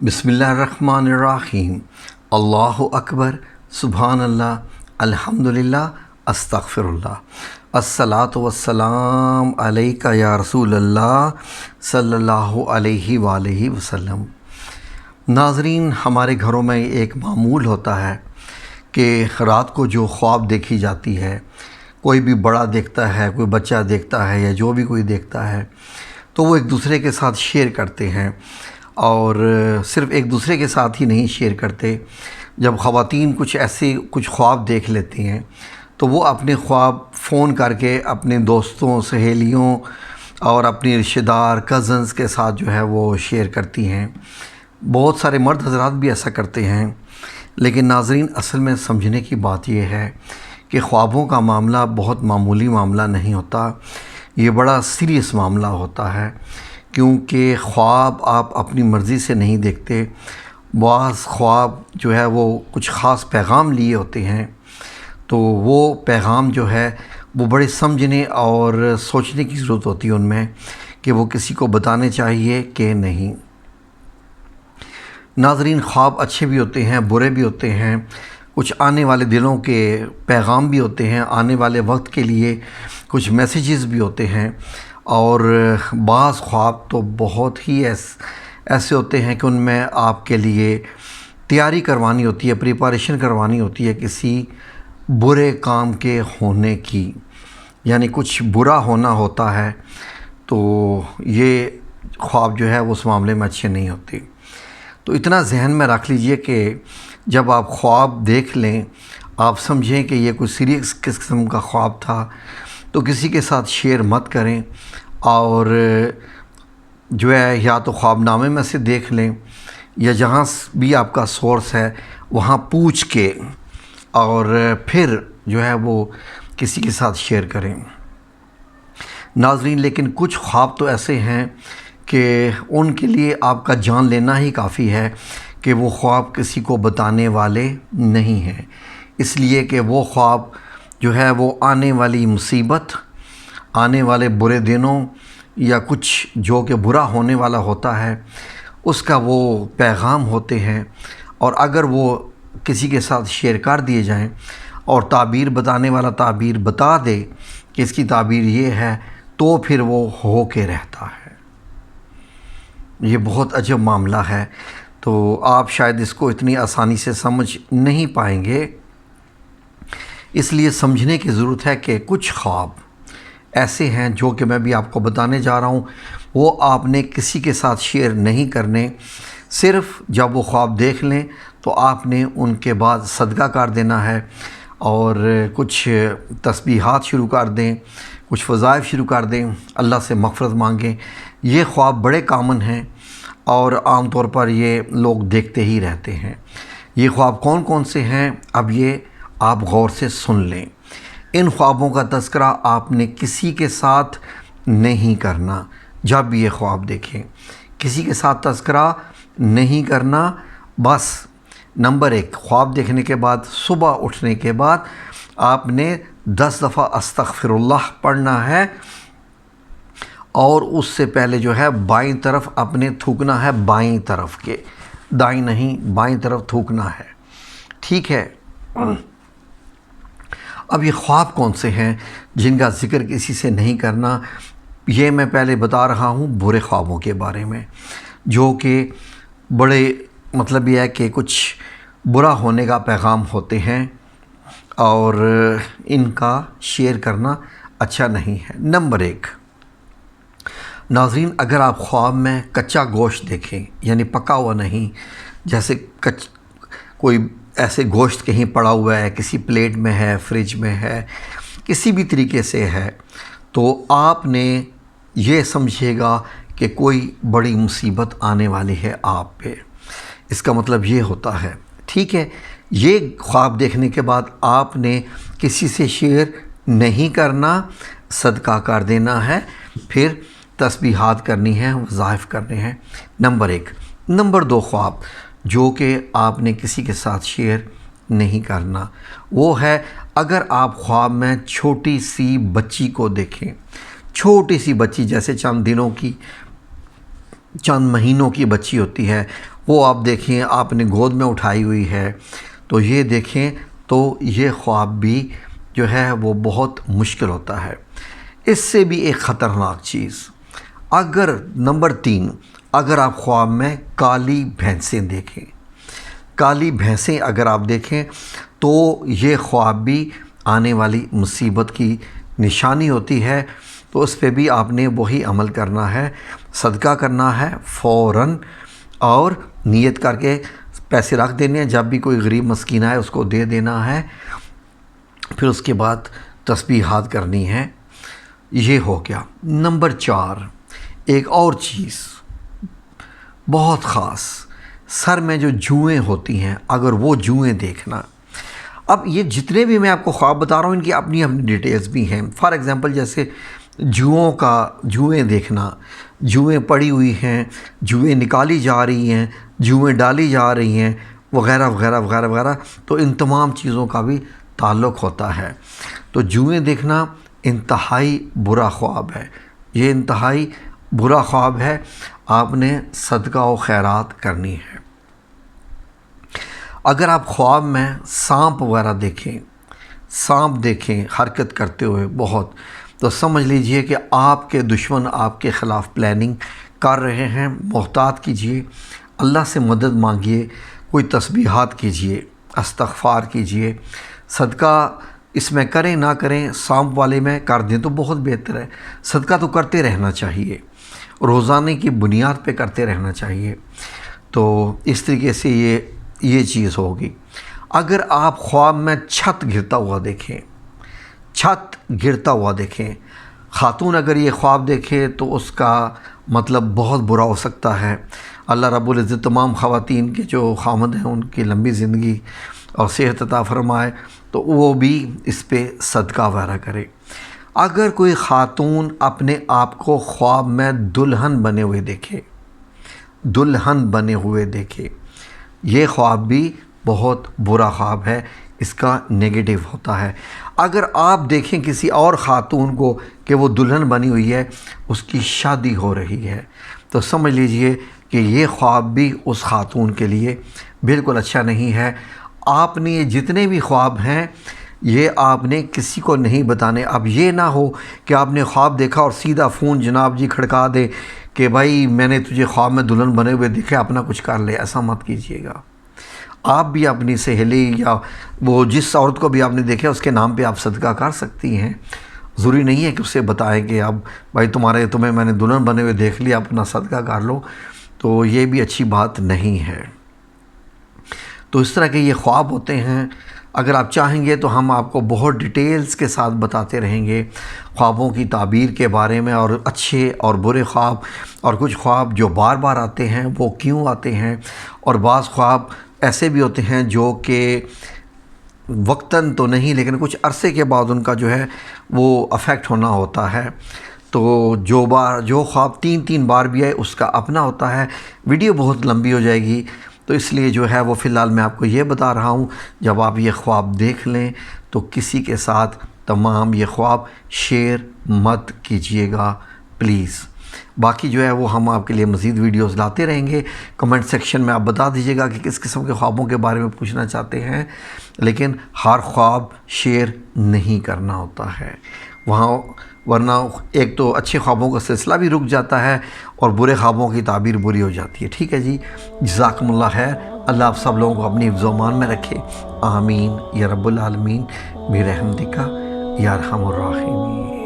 बिस्मिल्लाहिर्रहमानिर्रहीम। अल्लाहु अकबर, सुभान अल्लाह, अल्हम्दुलिल्लाह, अस्तगफिरुल्लाह। अस्सलातु वस्सलाम अलैका या रसूल अल्लाह सल्लल्लाहु अलैहि वालैहि वसल्लम। नाज़रीन, हमारे घरों में एक मामूल होता है कि रात को जो ख्वाब देखी जाती है, कोई भी बड़ा देखता है, कोई बच्चा देखता है या जो भी कोई देखता है, तो वो एक दूसरे के साथ शेयर करते हैं। और सिर्फ़ एक दूसरे के साथ ही नहीं शेयर करते, जब ख़वातीन कुछ ख्वाब देख लेती हैं तो वो अपने ख्वाब फ़ोन करके अपने दोस्तों, सहेलियों और अपनी रिश्तेदार, कज़न्स के साथ जो है वो शेयर करती हैं। बहुत सारे मर्द हज़रात भी ऐसा करते हैं। लेकिन नाज़रीन, असल में समझने की बात यह है कि ख्वाबों का मामला बहुत मामूली मामला नहीं होता, ये बड़ा सीरियस मामला होता है। क्योंकि ख्वाब आप अपनी मर्ज़ी से नहीं देखते। बाज़ ख्वाब जो है वो कुछ ख़ास पैगाम लिए होते हैं, तो वो पैगाम जो है वो बड़े समझने और सोचने की ज़रूरत होती है उनमें कि वो किसी को बताने चाहिए कि नहीं। नाज़रीन, ख्वाब अच्छे भी होते हैं, बुरे भी होते हैं, कुछ आने वाले दिनों के पैगाम भी होते हैं, आने वाले वक्त के लिए कुछ मैसेजेस भी होते हैं। और बाज़ ख्वाब तो बहुत ही ऐसे होते हैं कि उनमें आपके लिए तैयारी करवानी होती है, प्रिपरेशन करवानी होती है किसी बुरे काम के होने की, यानी कुछ बुरा होना होता है। तो ये ख्वाब जो है वो उस मामले में अच्छे नहीं होते। तो इतना जहन में रख लीजिए कि जब आप ख्वाब देख लें, आप समझें कि ये कोई सीरियस किस्म का ख्वाब था, तो किसी के साथ शेयर मत करें। और जो है या तो ख्वाबनामे में से देख लें या जहाँ भी आपका सोर्स है वहाँ पूछ के और फिर जो है वो किसी के साथ शेयर करें। नाज़रीन, लेकिन कुछ ख्वाब तो ऐसे हैं कि उनके लिए आपका जान लेना ही काफ़ी है कि वो ख्वाब किसी को बताने वाले नहीं हैं, इसलिए कि वो ख्वाब जो है वो आने वाली मुसीबत, आने वाले बुरे दिनों या कुछ जो कि बुरा होने वाला होता है उसका वो पैगाम होते हैं। और अगर वो किसी के साथ शेयर कर दिए जाएं और ताबीर बताने वाला ताबीर बता दे कि इसकी ताबीर ये है, तो फिर वो हो के रहता है। ये बहुत अजब मामला है, तो आप शायद इसको इतनी आसानी से समझ नहीं पाएंगे। इसलिए समझने की ज़रूरत है कि कुछ ख्वाब ऐसे हैं जो कि मैं भी आपको बताने जा रहा हूँ, वो आपने किसी के साथ शेयर नहीं करने। सिर्फ़ जब वो ख्वाब देख लें तो आपने उनके बाद सदका कर देना है और कुछ तस्बीहात शुरू कर दें, कुछ वज़ाइफ शुरू कर दें, अल्लाह से मग़फ़िरत मांगें। ये ख्वाब बड़े कॉमन हैं और आम तौर पर ये लोग देखते ही रहते हैं। ये ख्वाब कौन कौन से हैं, अब ये आप गौर से सुन लें। इन ख्वाबों का तज़किरा आपने किसी के साथ नहीं करना। जब भी ये ख्वाब देखें, किसी के साथ तज़किरा नहीं करना। बस नंबर 1, ख्वाब देखने के बाद सुबह उठने के बाद आपने 10 दफ़ा अस्तग़फिरुल्लाह पढ़ना है और उससे पहले जो है बाईं तरफ अपने थूकना है, बाईं तरफ के, दाईं नहीं, बाईं तरफ थूकना है। ठीक है। अब ये ख्वाब कौन से हैं जिनका ज़िक्र किसी से नहीं करना, ये मैं पहले बता रहा हूँ बुरे ख्वाबों के बारे में, जो कि बड़े मतलब ये है कि कुछ बुरा होने का पैगाम होते हैं और इनका शेयर करना अच्छा नहीं है। नंबर 1, नाज़रीन, अगर आप ख्वाब में कच्चा गोश्त देखें, यानी पका हुआ नहीं, जैसे कोई ऐसे गोश्त कहीं पड़ा हुआ है, किसी प्लेट में है, फ्रिज में है, किसी भी तरीके से है, तो आपने ये समझिएगा कि कोई बड़ी मुसीबत आने वाली है आप पे। इसका मतलब ये होता है। ठीक है। ये ख्वाब देखने के बाद आपने किसी से शेयर नहीं करना, सदका कर देना है, फिर तस्बीहात करनी है, वज़ाइफ करने हैं। नंबर 1। नंबर 2 ख्वाब जो कि आपने किसी के साथ शेयर नहीं करना, वो है अगर आप ख्वाब में छोटी सी बच्ची को देखें, छोटी सी बच्ची जैसे चंद दिनों की, چند مہینوں کی بچی ہوتی ہے، وہ آپ دیکھیں آپ نے گود میں اٹھائی ہوئی ہے، تو یہ دیکھیں تو یہ خواب بھی جو ہے وہ بہت مشکل ہوتا ہے۔ اس سے بھی ایک خطرناک چیز، اگر نمبر 3، اگر آپ خواب میں کالی بھینسیں دیکھیں، کالی بھینسیں اگر آپ دیکھیں تو یہ خواب بھی آنے والی مصیبت کی نشانی ہوتی ہے۔ تو اس پہ بھی آپ نے وہی عمل کرنا ہے، صدقہ کرنا ہے فوراً، اور نیت کر کے پیسے رکھ دینے ہیں، جب بھی کوئی غریب مسکین آئے اس کو دے دینا ہے، پھر اس کے بعد تسبیحات کرنی ہے۔ یہ ہو گیا۔ نمبر 4، ایک اور چیز بہت خاص، سر میں جو جوئیں ہوتی ہیں، اگر وہ جوئیں دیکھنا۔ اب یہ جتنے بھی میں آپ کو خواب بتا رہا ہوں ان کی اپنی اپنی ڈیٹیلز بھی ہیں۔ فار ایگزامپل جیسے جوئیں دیکھنا، جوئیں پڑی ہوئی ہیں، جوئیں نکالی جا رہی ہیں، جوئیں ڈالی جا رہی ہیں، وغیرہ وغیرہ وغیرہ وغیرہ، تو ان تمام چیزوں کا بھی تعلق ہوتا ہے۔ تو جوئیں دیکھنا انتہائی برا خواب ہے، یہ انتہائی برا خواب ہے، آپ نے صدقہ و خیرات کرنی ہے۔ اگر آپ خواب میں سانپ وغیرہ دیکھیں حرکت کرتے ہوئے بہت، تو سمجھ لیجئے کہ آپ کے دشمن آپ کے خلاف پلاننگ کر رہے ہیں۔ محتاط کیجئے، اللہ سے مدد مانگیے، کوئی تسبیحات کیجئے، استغفار کیجئے، صدقہ اس میں کریں نہ کریں، سانپ والے میں کر دیں تو بہت بہتر ہے۔ صدقہ تو کرتے رہنا چاہیے، روزانے کی بنیاد پہ کرتے رہنا چاہیے۔ تو اس طریقے سے یہ چیز ہوگی۔ اگر آپ خواب میں چھت گرتا ہوا دیکھیں، خاتون اگر یہ خواب دیکھے تو اس کا مطلب بہت برا ہو سکتا ہے۔ اللہ رب العزت تمام خواتین کے جو خامد ہیں ان کی لمبی زندگی اور صحت عطا فرمائے، تو وہ بھی اس پہ صدقہ وغیرہ کرے۔ اگر کوئی خاتون اپنے آپ کو خواب میں دلہن بنے ہوئے دیکھے، یہ خواب بھی بہت برا خواب ہے، اس کا نیگیٹو ہوتا ہے۔ اگر آپ دیکھیں کسی اور خاتون کو کہ وہ دلہن بنی ہوئی ہے، اس کی شادی ہو رہی ہے، تو سمجھ لیجئے کہ یہ خواب بھی اس خاتون کے لیے بالکل اچھا نہیں ہے۔ آپ نے یہ جتنے بھی خواب ہیں یہ آپ نے کسی کو نہیں بتانے۔ اب یہ نہ ہو کہ آپ نے خواب دیکھا اور سیدھا فون جناب جی کھڑکا دے کہ بھائی میں نے تجھے خواب میں دلہن بنے ہوئے دیکھے، اپنا کچھ کر لے، ایسا مت کیجیے گا۔ آپ بھی اپنی سہیلی یا وہ جس عورت کو بھی آپ نے دیکھا اس کے نام پہ آپ صدقہ کر سکتی ہیں، ضروری نہیں ہے کہ اسے بتائیں کہ اب بھائی تمہیں میں نے دلہن بنے ہوئے دیکھ لیا، اپنا صدقہ کر لو، تو یہ بھی اچھی بات نہیں ہے۔ تو اس طرح کے یہ خواب ہوتے ہیں۔ اگر آپ چاہیں گے تو ہم آپ کو بہت ڈیٹیلز کے ساتھ بتاتے رہیں گے خوابوں کی تعبیر کے بارے میں، اور اچھے اور برے خواب، اور کچھ خواب جو بار بار آتے ہیں وہ کیوں آتے ہیں، اور بعض خواب ایسے بھی ہوتے ہیں جو کہ وقتاً تو نہیں لیکن کچھ عرصے کے بعد ان کا جو ہے وہ افیکٹ ہونا ہوتا ہے۔ تو جو خواب 3 بار بھی آئے اس کا اپنا ہوتا ہے۔ ویڈیو بہت لمبی ہو جائے گی، تو اس لیے جو ہے وہ فی الحال میں آپ کو یہ بتا رہا ہوں، جب آپ یہ خواب دیکھ لیں تو کسی کے ساتھ تمام یہ خواب شیئر مت کیجیے گا پلیز۔ باقی جو ہے وہ ہم آپ کے لیے مزید ویڈیوز لاتے رہیں گے۔ کمنٹ سیکشن میں آپ بتا دیجیے گا کہ کس قسم کے خوابوں کے بارے میں پوچھنا چاہتے ہیں، لیکن ہر خواب شیئر نہیں کرنا ہوتا ہے ورنہ ایک تو اچھے خوابوں کا سلسلہ بھی رک جاتا ہے اور برے خوابوں کی تعبیر بری ہو جاتی ہے۔ ٹھیک ہے جی، جزاکم اللہ خیر۔ اللہ آپ سب لوگوں کو اپنی حفظ و امان میں رکھے، آمین یا رب العالمین برحمتک یا ارحم الراحمین۔